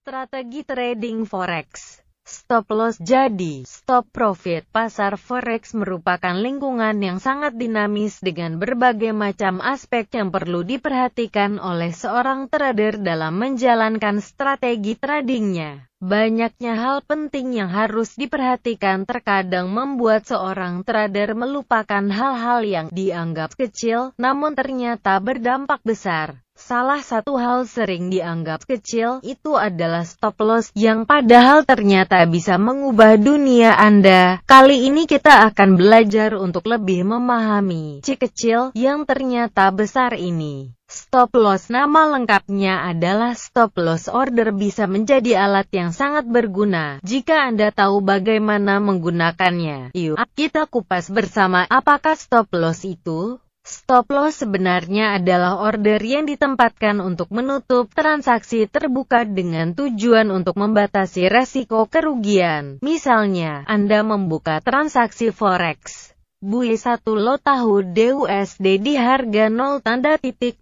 Strategi trading forex. Stop loss. Jadi, stop profit. Pasar forex merupakan lingkungan yang sangat dinamis dengan berbagai macam aspek yang perlu diperhatikan oleh seorang trader dalam menjalankan strategi tradingnya. Banyaknya hal penting yang harus diperhatikan terkadang membuat seorang trader melupakan hal-hal yang dianggap kecil, namun ternyata berdampak besar. Salah satu hal sering dianggap kecil itu adalah stop loss, yang padahal ternyata bisa mengubah dunia Anda. Kali ini kita akan belajar untuk lebih memahami si kecil yang ternyata besar ini. Stop loss, nama lengkapnya adalah stop loss order, bisa menjadi alat yang sangat berguna jika Anda tahu bagaimana menggunakannya. Yuk, kita kupas bersama apakah stop loss itu. Stop loss sebenarnya adalah order yang ditempatkan untuk menutup transaksi terbuka dengan tujuan untuk membatasi resiko kerugian. Misalnya, Anda membuka transaksi forex BUI 1 lot tahu DUSD di harga 0.81400.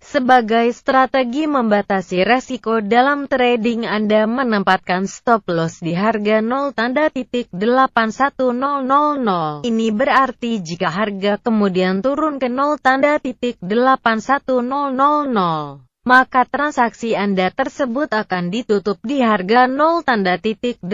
Sebagai strategi membatasi resiko dalam trading, Anda menempatkan stop loss di harga 0.81000. Ini berarti jika harga kemudian turun ke 0.81000, maka transaksi Anda tersebut akan ditutup di harga 0.81000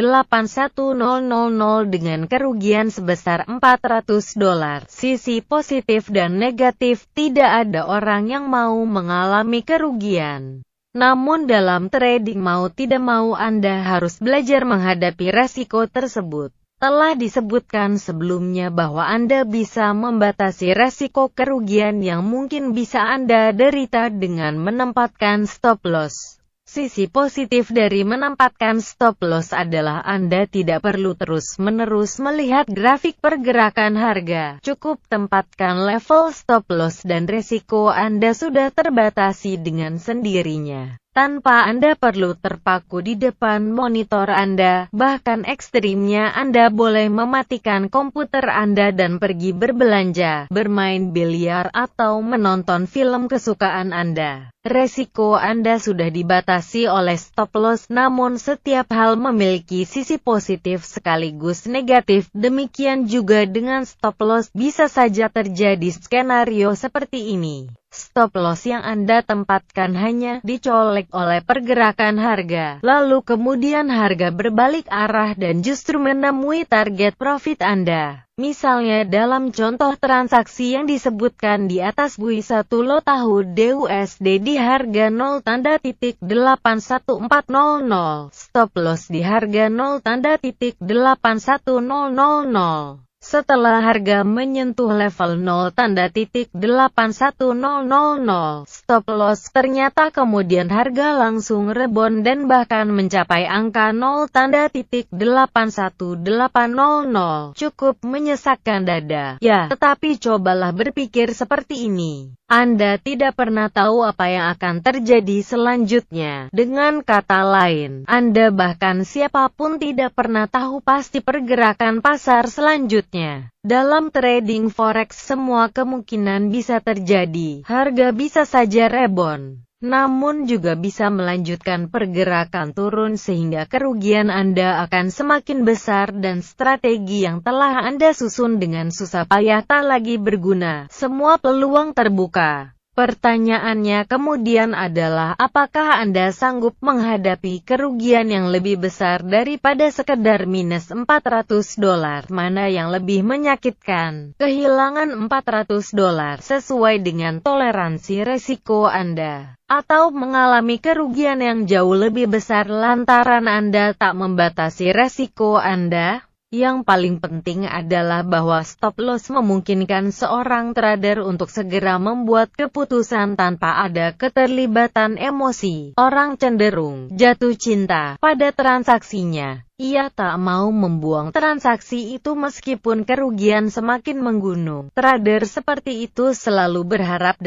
dengan kerugian sebesar $400. Sisi positif dan negatif, tidak ada orang yang mau mengalami kerugian. Namun dalam trading, mau tidak mau Anda harus belajar menghadapi resiko tersebut. Telah disebutkan sebelumnya bahwa Anda bisa membatasi resiko kerugian yang mungkin bisa Anda derita dengan menempatkan stop loss. Sisi positif dari menempatkan stop loss adalah Anda tidak perlu terus-menerus melihat grafik pergerakan harga. Cukup tempatkan level stop loss dan resiko Anda sudah terbatasi dengan sendirinya. Tanpa Anda perlu terpaku di depan monitor Anda, bahkan ekstrimnya Anda boleh mematikan komputer Anda dan pergi berbelanja, bermain biliar, atau menonton film kesukaan Anda. Resiko Anda sudah dibatasi oleh stop loss, namun setiap hal memiliki sisi positif sekaligus negatif. Demikian juga dengan stop loss, bisa saja terjadi skenario seperti ini. Stop loss yang Anda tempatkan hanya dicolek oleh pergerakan harga, lalu kemudian harga berbalik arah dan justru menemui target profit Anda. Misalnya dalam contoh transaksi yang disebutkan di atas, BUI 1 lot tahu DUSD di harga 0.81400, stop loss di harga 0.81000. Setelah harga menyentuh level 0.81000, stop loss ternyata kemudian harga langsung rebound dan bahkan mencapai angka 0.81800. Cukup menyesakkan dada. Ya, tetapi cobalah berpikir seperti ini. Anda tidak pernah tahu apa yang akan terjadi selanjutnya. Dengan kata lain, Anda bahkan siapapun tidak pernah tahu pasti pergerakan pasar selanjutnya. Dalam trading forex, semua kemungkinan bisa terjadi. Harga bisa saja rebound, namun juga bisa melanjutkan pergerakan turun sehingga kerugian Anda akan semakin besar dan strategi yang telah Anda susun dengan susah payah tak lagi berguna. Semua peluang terbuka. Pertanyaannya kemudian adalah, apakah Anda sanggup menghadapi kerugian yang lebih besar daripada sekedar minus $400? Mana yang lebih menyakitkan? Kehilangan $400 sesuai dengan toleransi resiko Anda, atau mengalami kerugian yang jauh lebih besar lantaran Anda tak membatasi resiko Anda? Yang paling penting adalah bahwa stop loss memungkinkan seorang trader untuk segera membuat keputusan tanpa ada keterlibatan emosi. Orang cenderung jatuh cinta pada transaksinya. Ia tak mau membuang transaksi itu meskipun kerugian semakin menggunung. Trader seperti itu selalu berharap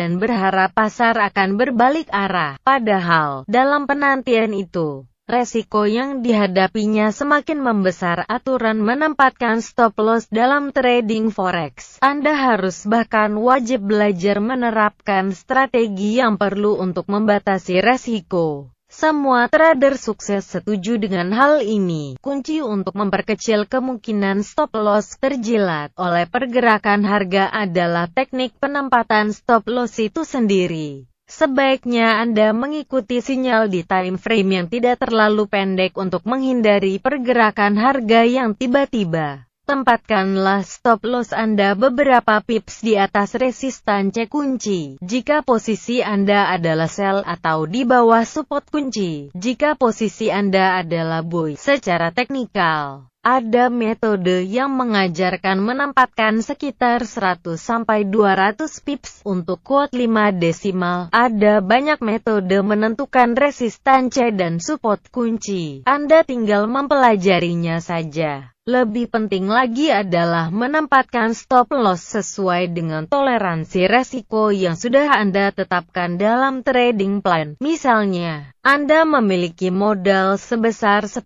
pasar akan berbalik arah. Padahal, dalam penantian itu, resiko yang dihadapinya semakin membesar. Aturan menempatkan stop loss dalam trading forex. Anda harus bahkan wajib belajar menerapkan strategi yang perlu untuk membatasi resiko. Semua trader sukses setuju dengan hal ini. Kunci untuk memperkecil kemungkinan stop loss terjilat oleh pergerakan harga adalah teknik penempatan stop loss itu sendiri. Sebaiknya Anda mengikuti sinyal di time frame yang tidak terlalu pendek untuk menghindari pergerakan harga yang tiba-tiba. Tempatkanlah stop loss Anda beberapa pips di atas resistance kunci, jika posisi Anda adalah sell atau di bawah support kunci, jika posisi Anda adalah buy. Secara teknikal, ada metode yang mengajarkan menempatkan sekitar 100-200 pips untuk quote 5 desimal. Ada banyak metode menentukan resistance dan support kunci. Anda tinggal mempelajarinya saja. Lebih penting lagi adalah menempatkan stop loss sesuai dengan toleransi resiko yang sudah Anda tetapkan dalam trading plan. Misalnya, Anda memiliki modal sebesar $10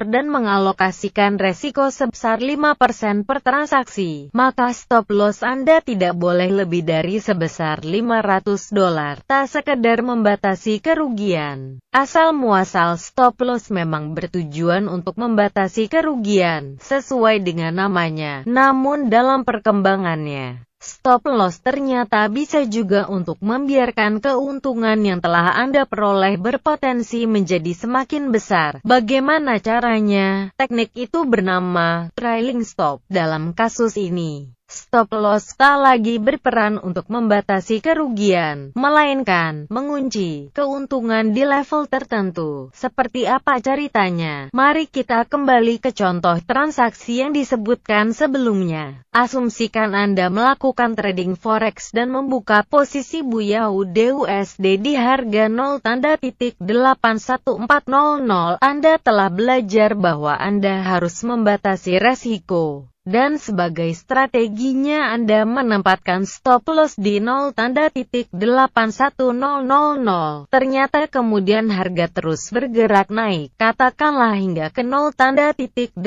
dan mengalokasikan resiko sebesar 5% per transaksi, maka stop loss Anda tidak boleh lebih dari sebesar $500. Tak sekedar membatasi kerugian. Asal muasal stop loss memang bertujuan untuk membatasi kerugian sesuai dengan namanya. Namun dalam perkembangannya, stop loss ternyata bisa juga untuk membiarkan keuntungan yang telah Anda peroleh berpotensi menjadi semakin besar. Bagaimana caranya? Teknik itu bernama trailing stop. Dalam kasus ini, stop loss tak lagi berperan untuk membatasi kerugian, melainkan mengunci keuntungan di level tertentu. Seperti apa ceritanya? Mari kita kembali ke contoh transaksi yang disebutkan sebelumnya. Asumsikan Anda melakukan trading forex dan membuka posisi BUSD di harga 0.81400. Anda telah belajar bahwa Anda harus membatasi resiko. Dan sebagai strateginya Anda menempatkan stop loss di 0.81000. Ternyata kemudian harga terus bergerak naik, katakanlah hingga ke 0.82000.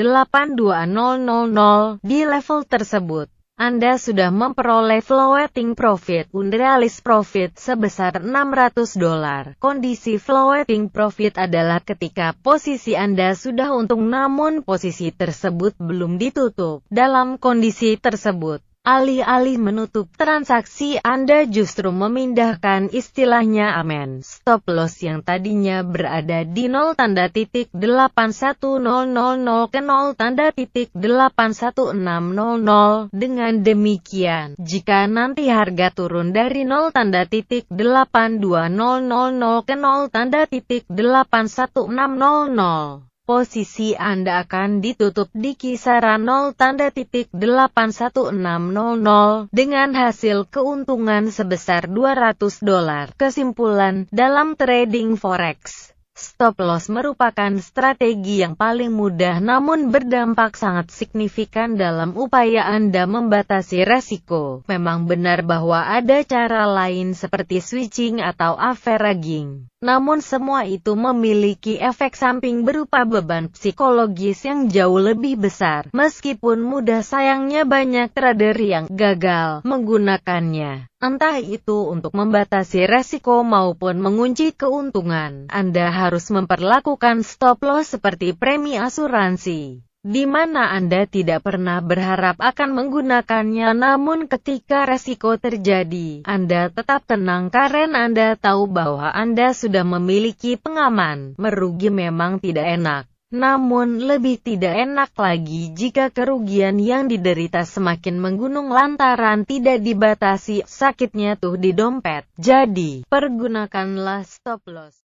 Di level tersebut, Anda sudah memperoleh floating profit, unrealized profit sebesar $600. Kondisi floating profit adalah ketika posisi Anda sudah untung namun posisi tersebut belum ditutup. Dalam kondisi tersebut, alih-alih menutup transaksi, Anda justru memindahkan istilahnya amen stop loss yang tadinya berada di 0.81000 ke 0.81600. Dengan demikian, jika nanti harga turun dari 0.82000 ke 0.81600, posisi Anda akan ditutup di kisaran 0.81600 dengan hasil keuntungan sebesar $200. Kesimpulan, dalam trading forex, stop loss merupakan strategi yang paling mudah namun berdampak sangat signifikan dalam upaya Anda membatasi resiko. Memang benar bahwa ada cara lain seperti switching atau averaging. Namun semua itu memiliki efek samping berupa beban psikologis yang jauh lebih besar. Meskipun mudah, sayangnya banyak trader yang gagal menggunakannya. Entah itu untuk membatasi resiko maupun mengunci keuntungan. Anda harus memperlakukan stop loss seperti premi asuransi, di mana Anda tidak pernah berharap akan menggunakannya, namun ketika resiko terjadi, Anda tetap tenang karena Anda tahu bahwa Anda sudah memiliki pengaman. Merugi memang tidak enak, namun lebih tidak enak lagi jika kerugian yang diderita semakin menggunung lantaran tidak dibatasi. Sakitnya tuh di dompet. Jadi, pergunakanlah stop loss.